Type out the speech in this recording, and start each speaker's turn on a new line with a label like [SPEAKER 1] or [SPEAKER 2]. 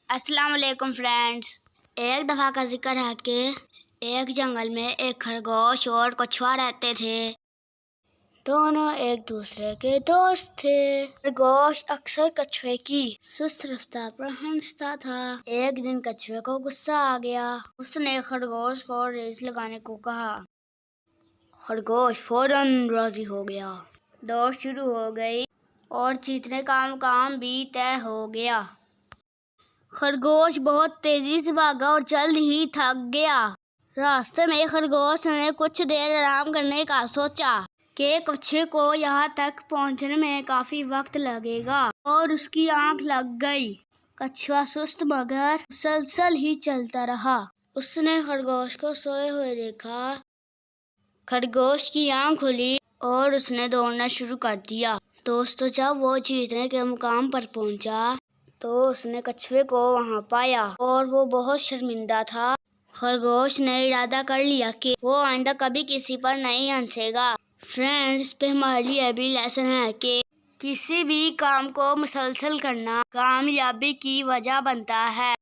[SPEAKER 1] अस्सलाम वालेकुम फ्रेंड्स। एक दफ़ा का जिक्र है कि एक जंगल में एक खरगोश और कछुआ रहते थे। दोनों एक दूसरे के दोस्त थे। खरगोश अक्सर कछुए की सुस्त रफ्तार पर हंसता था। एक दिन कछुए को गुस्सा आ गया। उसने खरगोश को रेस लगाने को कहा। खरगोश फौरन राजी हो गया। दौड़ शुरू हो गई और जीतने का मुकाम भी तय हो गया। खरगोश बहुत तेजी से भागा और जल्द ही थक गया। रास्ते में खरगोश ने कुछ देर आराम करने का सोचा कि कछुए को यहाँ तक पहुँचने में काफी वक्त लगेगा और उसकी आंख लग गई। कछुआ सुस्त मगर मुसलसल ही चलता रहा। उसने खरगोश को सोए हुए देखा। खरगोश की आंख खुली और उसने दौड़ना शुरू कर दिया। दोस्तों, जब वो जीतने के मुकाम पर पहुंचा तो उसने कछुए को वहां पाया और वो बहुत शर्मिंदा था। खरगोश ने इरादा कर लिया कि वो आइंदा कभी किसी पर नहीं हंसेगा। फ्रेंड्स, इस पे हमारे लिए भी लेसन है कि किसी भी काम को मुसलसल करना कामयाबी की वजह बनता है।